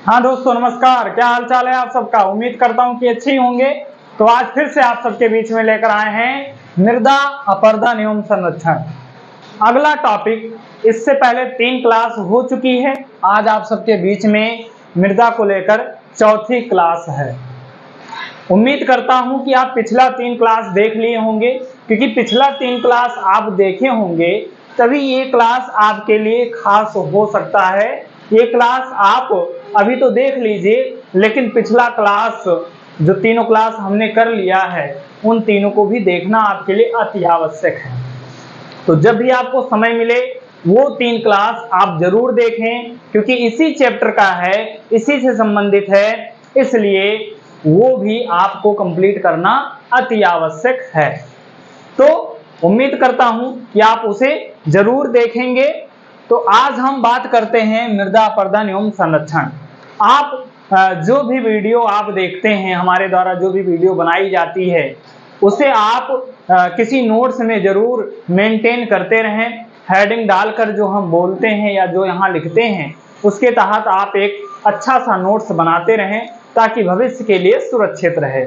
हाँ दोस्तों नमस्कार, क्या हाल चाल है आप सबका। उम्मीद करता हूँ कि अच्छे ही होंगे। तो आज फिर से आप सबके बीच में लेकर आए हैं मृदा अपरदन एवं संरक्षण। अगला टॉपिक, इससे पहले 3 क्लास हो चुकी है। आज आप सबके बीच में मृदा को लेकर चौथी क्लास है। उम्मीद करता हूं कि आप पिछला 3 क्लास देख लिए होंगे, क्योंकि पिछला 3 क्लास आप देखे होंगे तभी ये क्लास आपके लिए खास हो सकता है। ये क्लास आप अभी तो देख लीजिए, लेकिन पिछला क्लास जो तीनों क्लास हमने कर लिया है उन तीनों को भी देखना आपके लिए अति आवश्यक है। तो जब भी आपको समय मिले वो 3 क्लास आप जरूर देखें, क्योंकि इसी चैप्टर का है, इसी से संबंधित है, इसलिए वो भी आपको कंप्लीट करना अति आवश्यक है। तो उम्मीद करता हूं कि आप उसे जरूर देखेंगे। तो आज हम बात करते हैं मृदा अपरदन एवं संरक्षण। आप जो भी वीडियो आप देखते हैं, हमारे द्वारा जो भी वीडियो बनाई जाती है उसे आप किसी नोट्स में जरूर मेंटेन करते रहें। हेडिंग डालकर जो हम बोलते हैं या जो यहाँ लिखते हैं उसके तहत आप एक अच्छा सा नोट्स बनाते रहें, ताकि भविष्य के लिए सुरक्षित रहे।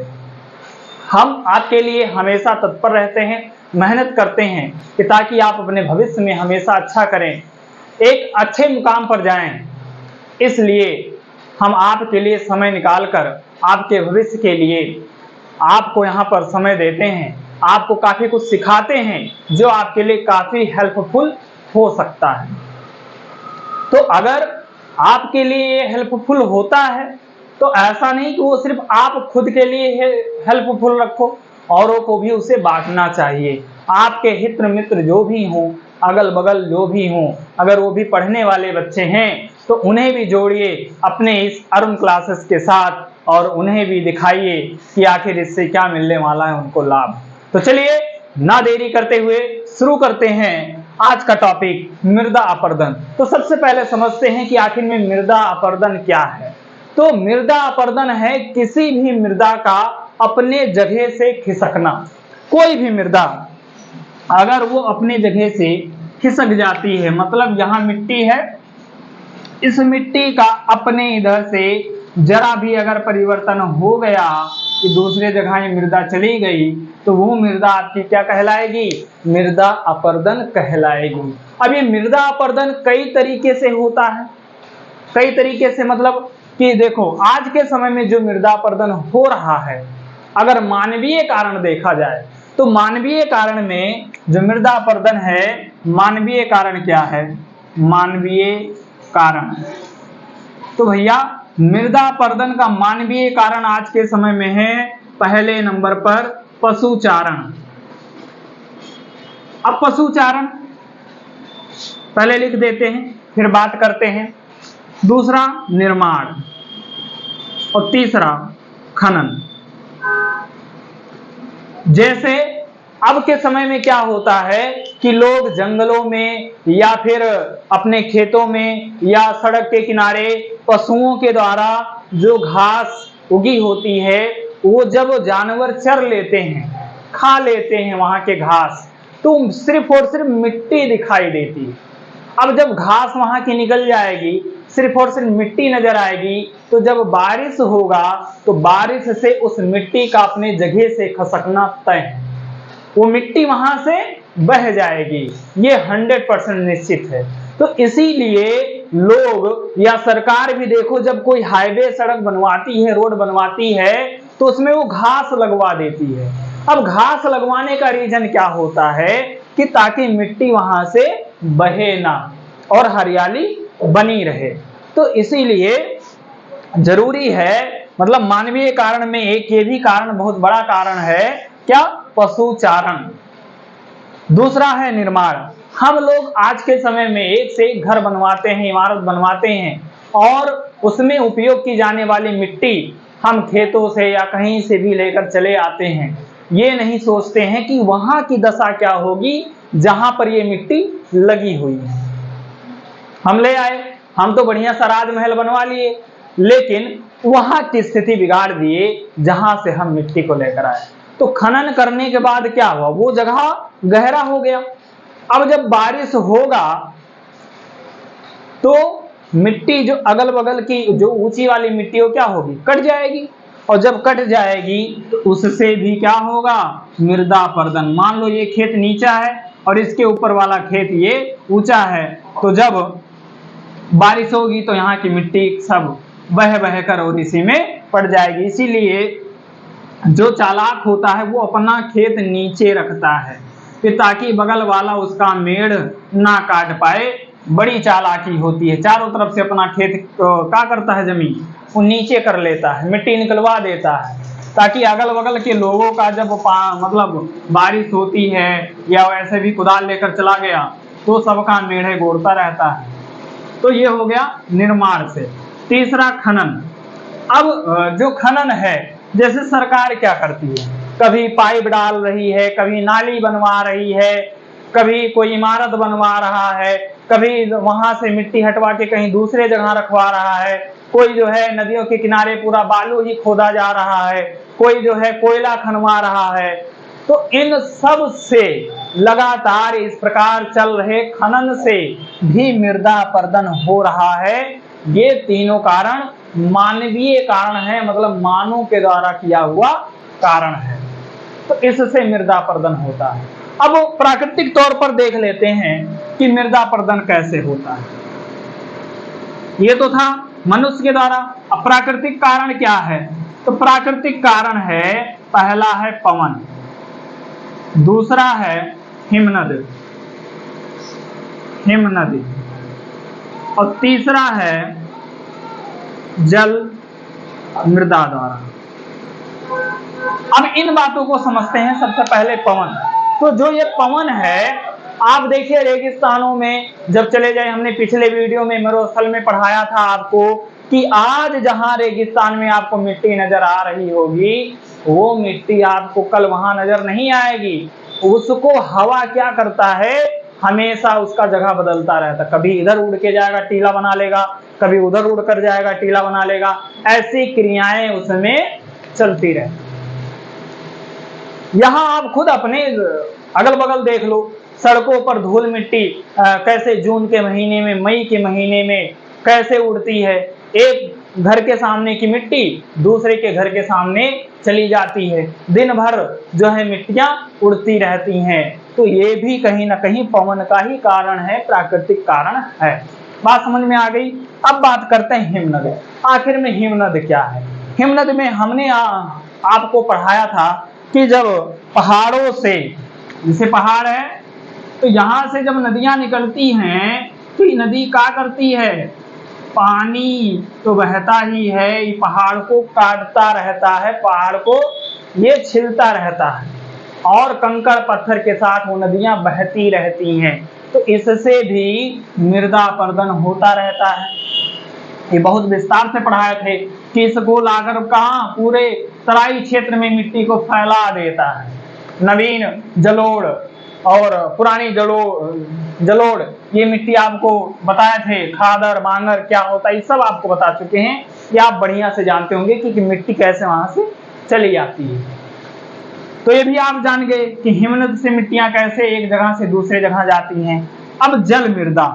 हम आपके लिए हमेशा तत्पर रहते हैं, मेहनत करते हैं कि ताकि आप अपने भविष्य में हमेशा अच्छा करें, एक अच्छे मुकाम पर जाएं। इसलिए हम आपके लिए समय निकालकर आपके भविष्य के लिए आपको यहाँ पर समय देते हैं, आपको काफ़ी कुछ सिखाते हैं जो आपके लिए काफ़ी हेल्पफुल हो सकता है। तो अगर आपके लिए ये हेल्पफुल होता है तो ऐसा नहीं कि वो सिर्फ आप खुद के लिए हेल्पफुल रखो, औरों को भी उसे बांटना चाहिए। आपके हित मित्र जो भी हों, अगल बगल जो भी हों, अगर वो भी पढ़ने वाले बच्चे हैं तो उन्हें भी जोड़िए अपने इस अरुण क्लासेस के साथ, और उन्हें भी दिखाइए कि आखिर इससे क्या मिलने वाला है उनको लाभ। तो चलिए ना देरी करते हुए शुरू करते हैं आज का टॉपिक, मृदा अपरदन। तो सबसे पहले समझते हैं कि आखिर में मृदा अपरदन क्या है। तो मृदा अपरदन है किसी भी मृदा का अपने जगह से खिसकना। कोई भी मृदा अगर वो अपने जगह से खिसक जाती है, मतलब यहाँ मिट्टी है, इस मिट्टी का अपने इधर से जरा भी अगर परिवर्तन हो गया कि दूसरे जगह ये मृदा चली गई, तो वो मृदा आपकी क्या कहलाएगी? मृदा अपरदन कहलाएगी। अब ये मृदा अपरदन कई तरीके से होता है। कई तरीके से मतलब कि देखो, आज के समय में जो मृदा अपरदन हो रहा है, अगर मानवीय कारण देखा जाए तो मानवीय कारण में जो मृदा अपरदन है, मानवीय कारण क्या है? मानवीय कारण, तो भैया मृदा अपरदन का मानवीय कारण आज के समय में है पहले नंबर पर पशुचारण। अब पशुचारण पहले लिख देते हैं, फिर बात करते हैं। दूसरा निर्माण, और तीसरा खनन। जैसे अब के समय में क्या होता है कि लोग जंगलों में या फिर अपने खेतों में या सड़क के किनारे पशुओं के द्वारा जो घास उगी होती है, वो जब जानवर चर लेते हैं, खा लेते हैं वहां के घास, तो सिर्फ और सिर्फ मिट्टी दिखाई देती है। अब जब घास वहां की निकल जाएगी, सिर्फ और सिर्फ मिट्टी नजर आएगी, तो जब बारिश होगा तो बारिश से उस मिट्टी का अपने जगह से खसकना तय है। वो मिट्टी वहां से बह जाएगी, ये 100% निश्चित है। तो इसीलिए लोग या सरकार भी देखो, जब कोई हाईवे सड़क बनवाती है, रोड बनवाती है, तो उसमें वो घास लगवा देती है। अब घास लगवाने का रीजन क्या होता है कि ताकि मिट्टी वहां से बहे ना और हरियाली बनी रहे। तो इसीलिए जरूरी है, मतलब मानवीय कारण में एक ये भी कारण बहुत बड़ा कारण है, क्या? पशुचारण। दूसरा है निर्माण। हम लोग आज के समय में एक से एक घर बनवाते हैं, इमारत बनवाते हैं, और उसमें उपयोग की जाने वाली मिट्टी हम खेतों से या कहीं से भी लेकर चले आते हैं। ये नहीं सोचते हैं कि वहां की दशा क्या होगी जहां पर ये मिट्टी लगी हुई है। हम ले आए, हम तो बढ़िया सा राजमहल बनवा लिए, लेकिन वहां की स्थिति बिगाड़ दिए जहां से हम मिट्टी को लेकर आए। तो खनन करने के बाद क्या हुआ? वो जगह गहरा हो गया। अब जब बारिश होगा तो मिट्टी जो अगल बगल की जो ऊंची वाली मिट्टी हो क्या होगी, कट जाएगी। और जब कट जाएगी तो उससे भी क्या होगा, मृदा अपरदन। मान लो ये खेत नीचा है और इसके ऊपर वाला खेत ये ऊंचा है, तो जब बारिश होगी तो यहाँ की मिट्टी सब बह बह कर और इसी में पड़ जाएगी। इसीलिए जो चालाक होता है वो अपना खेत नीचे रखता है कि ताकि बगल वाला उसका मेड़ ना काट पाए। बड़ी चालाकी होती है, चारों तरफ से अपना खेत क्या करता है, जमीन वो नीचे कर लेता है, मिट्टी निकलवा देता है, ताकि अगल बगल के लोगों का जब मतलब बारिश होती है या वैसे भी कुदाल लेकर चला गया तो सबका मेढ़े गोड़ता रहता है। तो ये हो गया निर्माण से। तीसरा खनन। अब जो खनन है, जैसे सरकार क्या करती है, कभी पाइप डाल रही है, कभी नाली बनवा रही है, कभी कोई इमारत बनवा रहा है, कभी वहां से मिट्टी हटवा के कहीं दूसरे जगह रखवा रहा है, कोई जो है नदियों के किनारे पूरा बालू ही खोदा जा रहा है, कोई जो है कोयला खनवा रहा है। तो इन सब से लगातार इस प्रकार चल रहे खनन से भी मृदा अपरदन हो रहा है। ये तीनों कारण मानवीय कारण है, मतलब मानव के द्वारा किया हुआ कारण है, तो इससे मृदा अपरदन होता है। अब प्राकृतिक तौर पर देख लेते हैं कि मृदा अपरदन कैसे होता है। ये तो था मनुष्य के द्वारा। अब प्राकृतिक कारण क्या है, तो प्राकृतिक कारण है, पहला है पवन, दूसरा है हिमनद, हिमनदी, और तीसरा है जल मृदा द्वारा। अब इन बातों को समझते हैं। सबसे पहले पवन। तो जो ये पवन है, आप देखिए रेगिस्तानों में जब चले जाए, हमने पिछले वीडियो में मरुस्थल में पढ़ाया था आपको कि आज जहां रेगिस्तान में आपको मिट्टी नजर आ रही होगी, वो मिट्टी आपको कल वहां नजर नहीं आएगी। उसको हवा क्या करता है, हमेशा उसका जगह बदलता रहता, कभी इधर उड़ के जाएगा टीला बना लेगा, कभी उधर उड़ कर जाएगा टीला बना लेगा, ऐसी क्रियाएं उसमें चलती रहती। यहां आप खुद अपने अगल बगल देख लो, सड़कों पर धूल मिट्टी कैसे जून के महीने में, मई के महीने में कैसे उड़ती है। एक घर के सामने की मिट्टी दूसरे के घर के सामने चली जाती है, दिन भर जो है मिट्टियां उड़ती रहती हैं। तो ये भी कहीं ना कहीं पवन का ही कारण है, प्राकृतिक कारण है। बात समझ में आ गई। अब बात करते हैं हिमनद। आखिर में हिमनद क्या है। हिमनद में हमने आपको पढ़ाया था कि जब पहाड़ों से, जैसे पहाड़ है तो यहां से जब नदियां निकलती हैं तो ये नदी क्या करती है, पानी तो बहता ही है, ये पहाड़ को काटता रहता है, पहाड़ को ये छिलता रहता है और कंकड़ पत्थर के साथ वो नदियां बहती रहती हैं। तो इससे भी मृदा अपरदन होता रहता है। ये बहुत विस्तार से पढ़ाए थे कि इसको लाकर कहाँ पूरे तराई क्षेत्र में मिट्टी को फैला देता है। नवीन जलोढ़ और पुरानी जलोढ़ ये मिट्टी आपको बताए थे, खादर बांगर क्या होता है, ये सब आपको बता चुके हैं। ये आप बढ़िया से जानते होंगे कि मिट्टी कैसे वहां से चली जाती है। तो ये भी आप जान गए कि हिमनद से मिट्टियां कैसे एक जगह से दूसरे जगह जाती हैं। अब जल मृदा।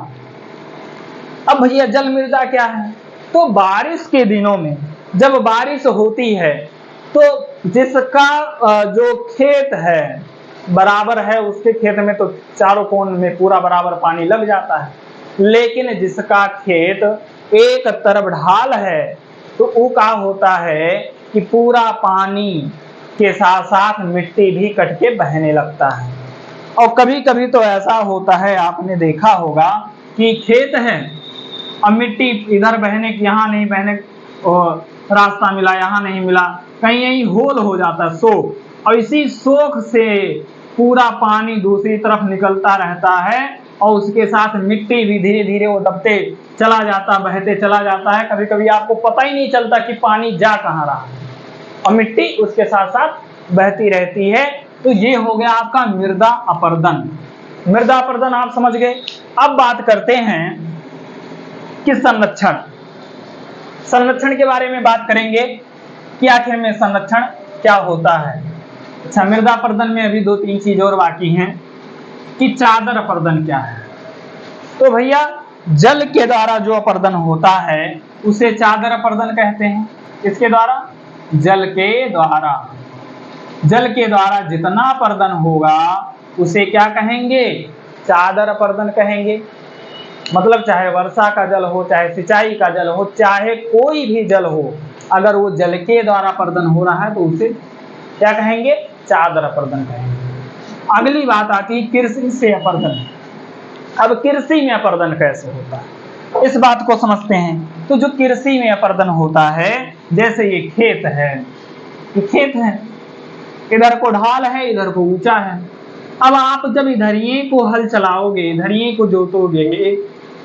अब भैया जल मृदा क्या है, तो बारिश के दिनों में जब बारिश होती है तो जिसका जो खेत है बराबर है, उसके खेत में तो चारों कोन में पूरा बराबर पानी लग जाता है, लेकिन जिसका खेत एक तरफ ढाल है तो वो क्या होता है कि पूरा पानी के साथ साथ मिट्टी भी कट के बहने लगता है। और कभी कभी तो ऐसा होता है, आपने देखा होगा कि खेत है अब मिट्टी इधर बहने की, यहाँ नहीं बहने रास्ता मिला, यहाँ नहीं मिला, कहीं यहीं होल हो जाता है, सोख, और इसी सोख से पूरा पानी दूसरी तरफ निकलता रहता है और उसके साथ मिट्टी भी धीरे धीरे वो दबते चला जाता, बहते चला जाता है। कभी कभी आपको पता ही नहीं चलता कि पानी जा कहाँ रहा है और मिट्टी उसके साथ साथ बहती रहती है। तो ये हो गया आपका मृदा अपरदन। मृदा अपरदन आप समझ गए। अब बात करते हैं कि संरक्षण। संरक्षण के बारे में बात करेंगे कि आखिर में संरक्षण क्या होता है। अच्छा, मृदा अपरदन में अभी 2-3 चीज और बाकी हैं कि चादर अपरदन क्या है। तो भैया जल के द्वारा जो अपर्दन होता है उसे चादर अपर्दन कहते हैं। किसके द्वारा? जल के द्वारा। जल के द्वारा जितना अपर्दन होगा उसे क्या कहेंगे? चादर अपर्दन कहेंगे। मतलब चाहे वर्षा का जल हो, चाहे सिंचाई का जल हो, चाहे कोई भी जल हो, अगर वो जल के द्वारा अपर्दन हो रहा है तो उसे क्या कहेंगे? चादर अपर्दन कहेंगे। अगली बात आती है कृषि से अपर्दन। अब कृषि में अपर्दन कैसे होता है इस बात को समझते हैं। तो जो कृषि में अपर्दन होता है, जैसे ये खेत है, ये खेत है, इधर को ढाल है, इधर को ऊंचा है। अब आप जब इधरिए को हल चलाओगे, इधरिए को जोतोगे,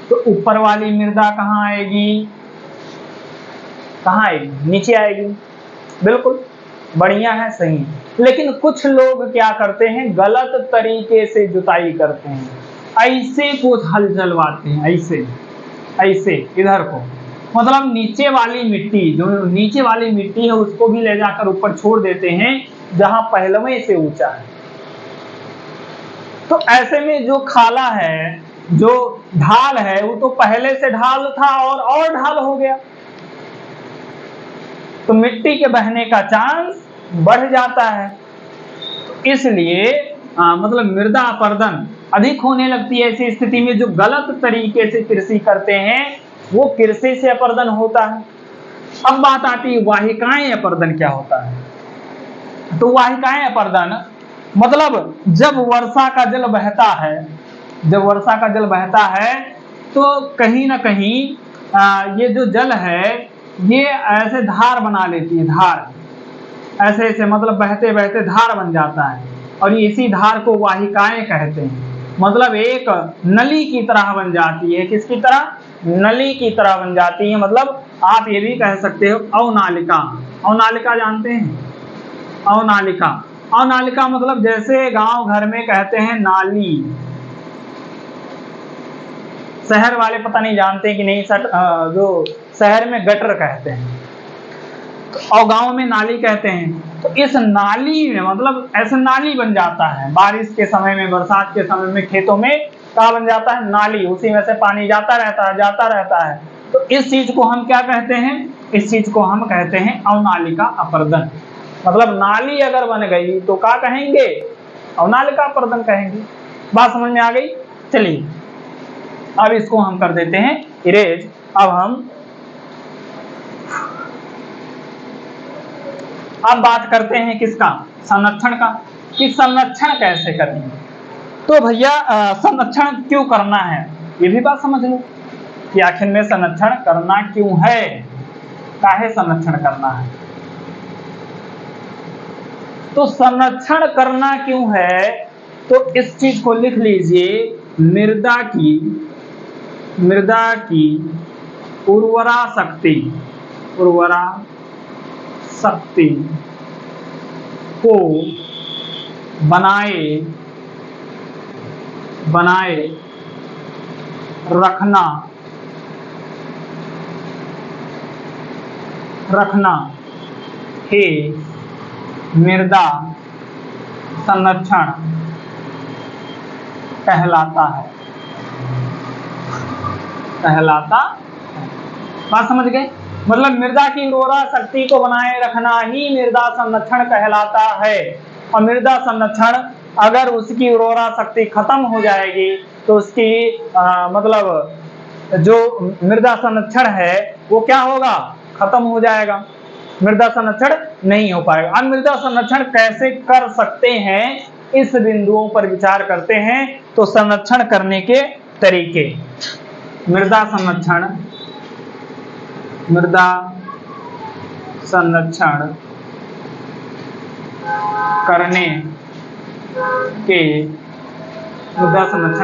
तो ऊपर वाली मृदा कहाँ आएगी? कहाँ आएगी? नीचे आएगी। बिल्कुल बढ़िया है, सही है। लेकिन कुछ लोग क्या करते हैं? गलत तरीके से जुताई करते हैं, ऐसे को हल चलवाते हैं, ऐसे इधर को, मतलब नीचे वाली मिट्टी, जो नीचे वाली मिट्टी है उसको भी ले जाकर ऊपर छोड़ देते हैं जहां पहलवे से ऊंचा है। तो ऐसे में जो खाला है, जो ढाल है, वो तो पहले से ढाल था और ढाल हो गया, तो मिट्टी के बहने का चांस बढ़ जाता है। तो इसलिए मतलब मृदा अपर्दन अधिक होने लगती है ऐसी स्थिति में। जो गलत तरीके से कृषि करते हैं वो कृषि से अपर्दन होता है। अब बात आती है वाहिकाएं अपर्दन क्या होता है। तो वाहिकाएं अपर्दन मतलब जब वर्षा का जल बहता है, जब वर्षा का जल बहता है तो कहीं ना कहीं ये जो जल है ये ऐसे धार बना लेती है, धार ऐसे ऐसे, मतलब बहते बहते धार बन जाता है, और इसी धार को वाहिकाएं कहते हैं। मतलब एक नली की तरह बन जाती है। किसकी तरह? नली की तरह बन जाती है। मतलब आप ये भी कह सकते हो अवनालिका। अवनालिका जानते हैं? अवनालिका, अवनालिका मतलब जैसे गांव घर में कहते हैं नाली, शहर वाले पता नहीं जानते कि नहीं, जो शहर में गटर कहते हैं और गांव में नाली कहते हैं। तो इस नाली में मतलब ऐसे नाली बन जाता है बारिश के समय में, बरसात के समय में खेतों में क्या बन जाता है? नाली, उसी में से पानी जाता रहता है। तो इस चीज को हम क्या कहते हैं? इस चीज को हम कहते हैं अवनालिका अपर्दन। मतलब नाली अगर बन गई तो क्या कहेंगे? अवनालिका अपर्दन कहेंगे। बात समझ में आ गई? चलिए अब इसको हम कर देते हैं इरेज। अब बात करते हैं किसका? संरक्षण का, कि संरक्षण कैसे करेंगे। तो भैया संरक्षण क्यों करना है ये भी बात समझ लो कि आखिर में संरक्षण करना क्यों है, काहे संरक्षण करना है। तो संरक्षण करना क्यों है तो इस चीज को लिख लीजिए, मृदा की उर्वरा शक्ति को बनाए रखना ही मृदा संरक्षण कहलाता है। बात समझ गए? मतलब मृदा की उर्वरा शक्ति को बनाए रखना ही मृदा संरक्षण कहलाता है। और मृदा संरक्षण अगर उसकी उर्वरा शक्ति खत्म हो जाएगी तो उसकी मतलब जो मृदा संरक्षण है वो क्या होगा? खत्म हो जाएगा, मृदा संरक्षण नहीं हो पाएगा। अब मृदा संरक्षण कैसे कर सकते हैं इस बिंदुओं पर विचार करते हैं। तो संरक्षण करने के तरीके, मृदा संरक्षण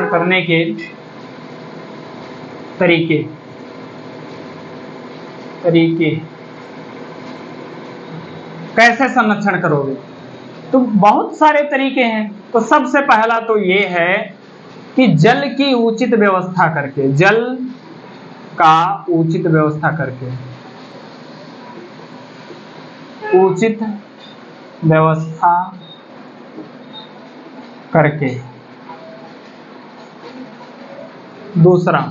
करने के तरीके कैसे संरक्षण करोगे? तो बहुत सारे तरीके हैं। तो सबसे पहला तो ये है कि जल की उचित व्यवस्था करके, जल का उचित व्यवस्था करके, उचित व्यवस्था करके। दूसरा,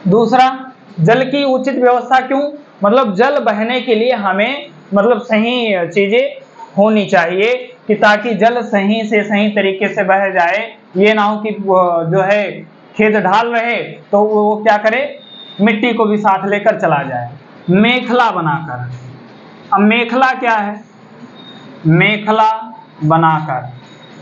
दूसरा, जल की उचित व्यवस्था क्यों, मतलब जल बहने के लिए हमें मतलब सही चीजें होनी चाहिए कि ताकि जल सही से सही तरीके से बह जाए। ये ना हो कि जो है खेत ढाल रहे तो वो क्या करे, मिट्टी को भी साथ लेकर चला जाए। मेखला बनाकर, अब मेखला क्या है, मेखला बनाकर,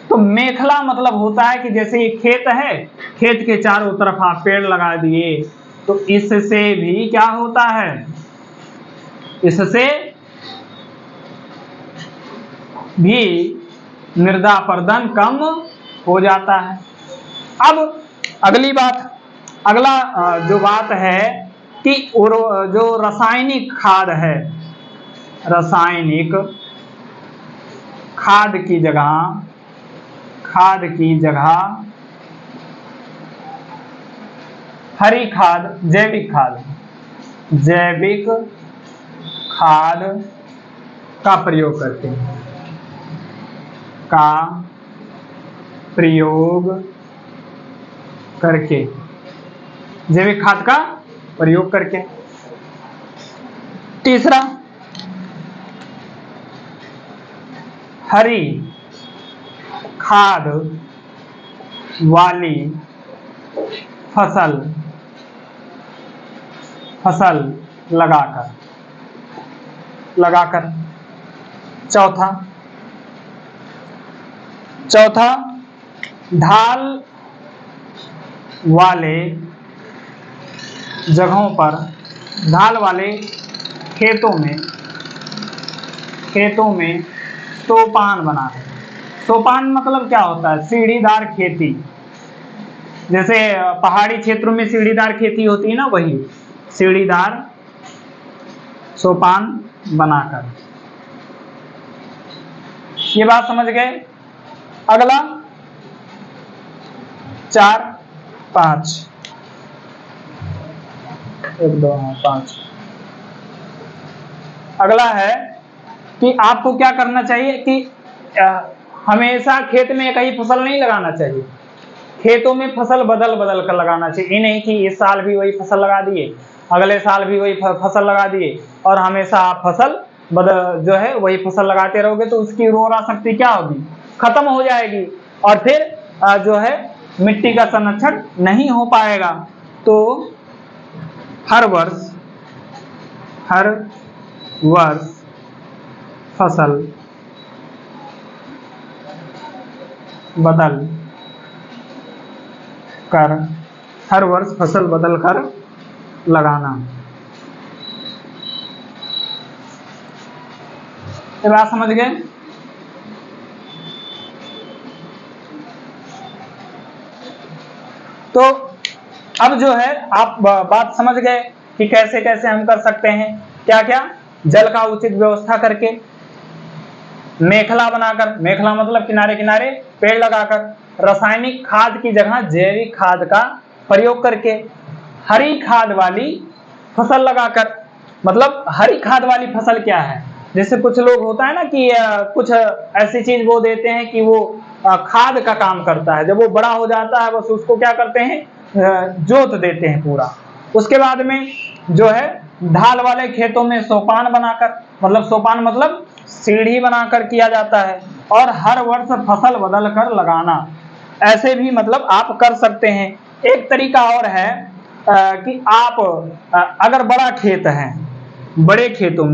तो मेखला मतलब होता है कि जैसे ये खेत है, खेत के चारों तरफ आप पेड़ लगा दिए, तो इससे भी क्या होता है, इससे भी मृदा अपरदन कम हो जाता है। अब अगली बात, अगला जो बात है कि जो रासायनिक खाद है, रासायनिक खाद की जगह हरी खाद, जैविक खाद का प्रयोग करते हैं, जैविक खाद का प्रयोग करके। तीसरा, हरी खाद वाली फसल लगाकर। चौथा, ढाल वाले जगहों पर, ढाल वाले खेतों में सोपान बनाकर। सोपान मतलब क्या होता है, सीढ़ीदार खेती, जैसे पहाड़ी क्षेत्रों में सीढ़ीदार खेती होती है ना, वही सीढ़ीदार सोपान बनाकर। ये बात समझ गए। अगला 4, 5, 1, 2, 5, अगला है कि आपको क्या करना चाहिए कि हमेशा खेत में एक ही फसल नहीं लगाना चाहिए, खेतों में फसल बदल बदल कर लगाना चाहिए। ये नहीं कि इस साल भी वही फसल लगा दिए, अगले साल भी वही फसल लगा दिए और हमेशा आप फसल जो है वही फसल लगाते रहोगे तो उसकी उर्वरा शक्ति क्या होगी, खत्म हो जाएगी और फिर जो है मिट्टी का संरक्षण नहीं हो पाएगा। तो हर वर्ष फसल बदल कर लगाना। ये बात समझ गए। तो अब जो है आप बात समझ गए कि कैसे कैसे हम कर सकते हैं, क्या क्या, जल का उचित व्यवस्था करके, मेखला बनाकर, मेखला मतलब किनारे किनारे पेड़ लगाकर, रासायनिक खाद की जगह जैविक खाद का प्रयोग करके, हरी खाद वाली फसल लगाकर। मतलब हरी खाद वाली फसल क्या है, जैसे कुछ लोग होता है ना कि कुछ ऐसी चीज वो देते हैं कि वो खाद का काम करता है, जब वो बड़ा हो जाता है बस उसको क्या करते हैं, जोत देते हैं पूरा। उसके बाद में जो है ढाल वाले खेतों में सोपान बनाकर, मतलब सोपान मतलब सीढ़ी बनाकर किया जाता है, और हर वर्ष फसल बदल कर लगाना। ऐसे भी मतलब आप कर सकते हैं। एक तरीका और है कि आप अगर बड़ा खेत है, बड़े खेतों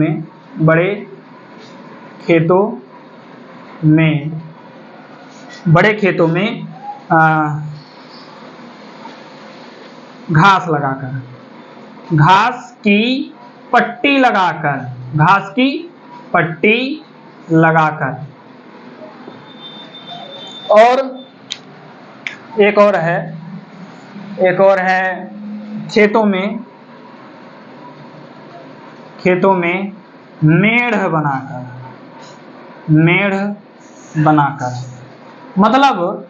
में घास लगाकर, घास की पट्टी लगाकर, और एक और है खेतों में मेढ़ बनाकर। मतलब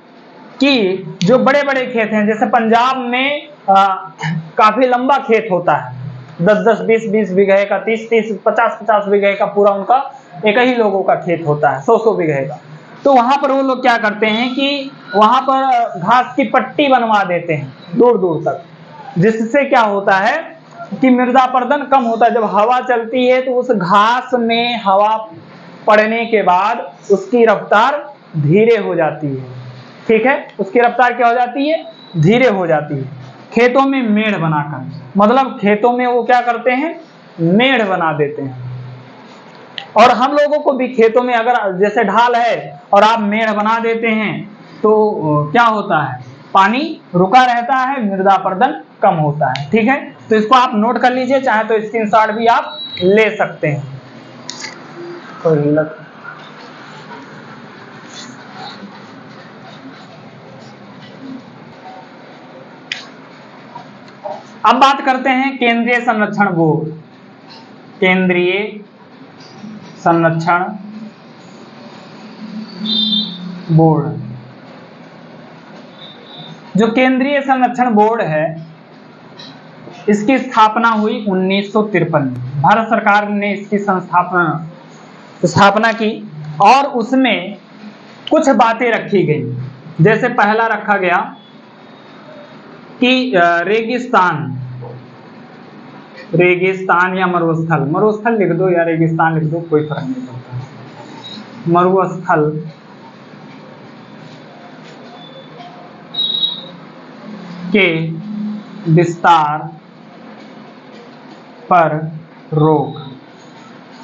कि जो बड़े बड़े खेत हैं, जैसे पंजाब में काफी लंबा खेत होता है, 10-10, 20-20 बीघे का, 30-30, 50-50 बीघे का पूरा उनका एक ही लोगों का खेत होता है, 100-100 बीघे का। तो वहां पर वो लोग क्या करते हैं कि वहां पर घास की पट्टी बनवा देते हैं दूर दूर तक, जिससे क्या होता है कि मृदा अपरदन कम होता है। जब हवा चलती है तो उस घास में हवा पड़ने के बाद उसकी रफ्तार धीरे हो जाती है, ठीक है, उसकी रफ्तार क्या हो जाती है, धीरे हो जाती है। खेतों में मेड़ बनाकर, मतलब खेतों में वो क्या करते हैं, मेड़ बना देते हैं। और हम लोगों को भी खेतों में अगर जैसे ढाल है और आप मेड़ बना देते हैं तो क्या होता है, पानी रुका रहता है, मृदा अपरदन कम होता है, ठीक है। तो इसको आप नोट कर लीजिए, चाहे तो स्क्रीनशॉट भी आप ले सकते हैं। अब बात करते हैं केंद्रीय संरक्षण बोर्ड। केंद्रीय संरक्षण बोर्ड, जो केंद्रीय संरक्षण बोर्ड है, इसकी स्थापना हुई 1953 में। भारत सरकार ने इसकी स्थापना की और उसमें कुछ बातें रखी गई। जैसे पहला रखा गया कि रेगिस्तान या मरुस्थल लिख दो या रेगिस्तान लिख दो, कोई फर्क नहीं पड़ता। मरुस्थल के विस्तार पर रोक,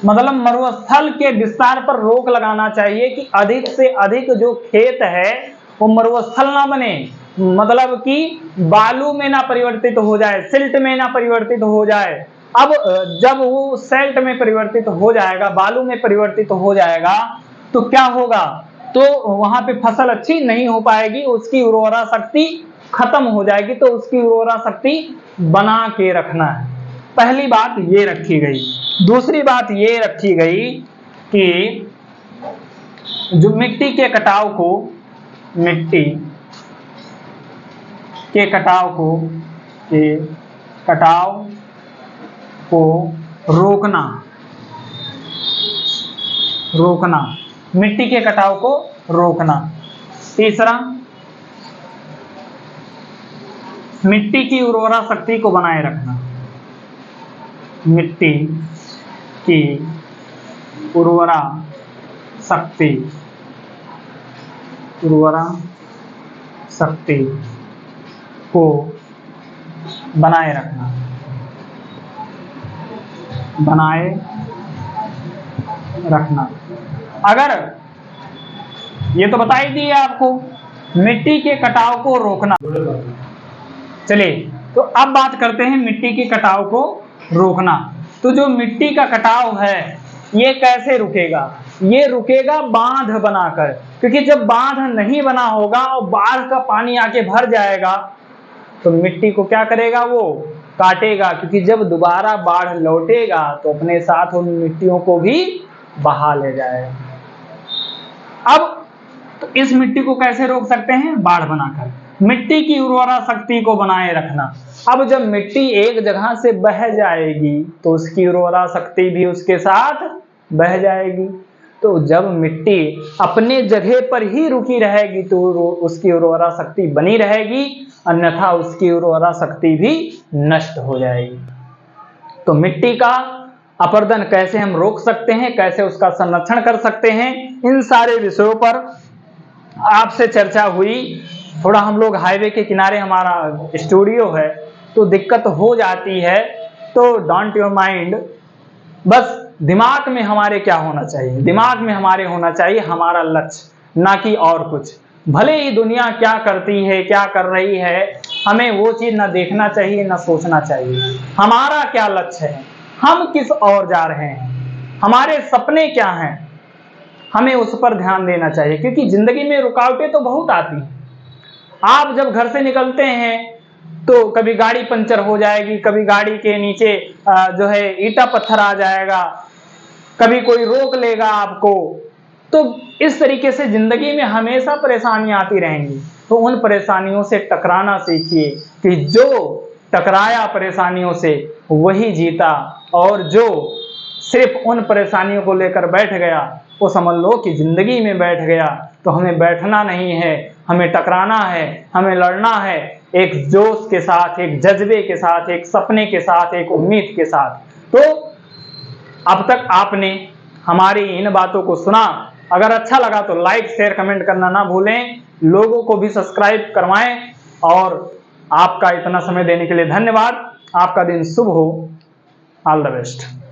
मतलब मरुस्थल के विस्तार पर रोक लगाना चाहिए कि अधिक से अधिक जो खेत है वो मरुस्थल ना बने, मतलब कि बालू में ना परिवर्तित हो जाए, सिल्ट में ना परिवर्तित हो जाए। अब जब वो सिल्ट में परिवर्तित हो जाएगा, बालू में परिवर्तित हो जाएगा तो क्या होगा, तो वहां पे फसल अच्छी नहीं हो पाएगी, उसकी उर्वरा शक्ति खत्म हो जाएगी। तो उसकी उर्वरा शक्ति बना के रखना है, पहली बात ये रखी गई। दूसरी बात ये रखी गई कि जो मिट्टी के कटाव को रोकना, मिट्टी के कटाव को रोकना। तीसरा, मिट्टी की उर्वरा शक्ति को बनाए रखना, मिट्टी की उर्वरा शक्ति को बनाए रखना। अगर ये तो बता ही दिया आपको, मिट्टी के कटाव को रोकना। चलिए तो अब बात करते हैं मिट्टी के कटाव को रोकना। तो जो मिट्टी का कटाव है ये कैसे रुकेगा, ये रुकेगा बांध बनाकर, क्योंकि जब बांध नहीं बना होगा और बाढ़ का पानी आके भर जाएगा तो मिट्टी को क्या करेगा, वो काटेगा, क्योंकि जब दोबारा बाढ़ लौटेगा तो अपने साथ उन मिट्टियों को भी बहा ले जाएगा। अब तो इस मिट्टी को कैसे रोक सकते हैं, बाढ़ बनाकर। मिट्टी की उर्वरा शक्ति को बनाए रखना। अब जब मिट्टी एक जगह से बह जाएगी तो उसकी उर्वरा शक्ति भी उसके साथ बह जाएगी। तो जब मिट्टी अपने जगह पर ही रुकी रहेगी तो उसकी उर्वरा शक्ति बनी रहेगी, अन्यथा उसकी उर्वरा शक्ति भी नष्ट हो जाएगी। तो मिट्टी का अपरदन कैसे हम रोक सकते हैं, कैसे उसका संरक्षण कर सकते हैं, इन सारे विषयों पर आपसे चर्चा हुई। थोड़ा हम लोग हाईवे के किनारे हमारा स्टूडियो है तो दिक्कत हो जाती है, तो डोंट योर माइंड, बस दिमाग में हमारे क्या होना चाहिए, दिमाग में हमारे होना चाहिए हमारा लक्ष्य, ना कि और कुछ। भले ही दुनिया क्या करती है, क्या कर रही है, हमें वो चीज ना देखना चाहिए, ना सोचना चाहिए। हमारा क्या लक्ष्य है, हम किस ओर जा रहे हैं, हमारे सपने क्या हैं, हमें उस पर ध्यान देना चाहिए। क्योंकि जिंदगी में रुकावटें तो बहुत आती हैं। आप जब घर से निकलते हैं तो कभी गाड़ी पंचर हो जाएगी, कभी गाड़ी के नीचे जो है ईंटा पत्थर आ जाएगा, कभी कोई रोक लेगा आपको। तो इस तरीके से जिंदगी में हमेशा परेशानियां आती रहेंगी। तो उन परेशानियों से टकराना सीखिए कि जो टकराया परेशानियों से वही जीता, और जो सिर्फ उन परेशानियों को लेकर बैठ गया वो समझ लो कि जिंदगी में बैठ गया। तो हमें बैठना नहीं है, हमें टकराना है, हमें लड़ना है। एक जोश के साथ, एक जज्बे के साथ, एक सपने के साथ, एक उम्मीद के साथ। तो अब तक आपने हमारी इन बातों को सुना, अगर अच्छा लगा तो लाइक शेयर कमेंट करना ना भूलें, लोगों को भी सब्सक्राइब करवाएं। और आपका इतना समय देने के लिए धन्यवाद। आपका दिन शुभ हो। All the best.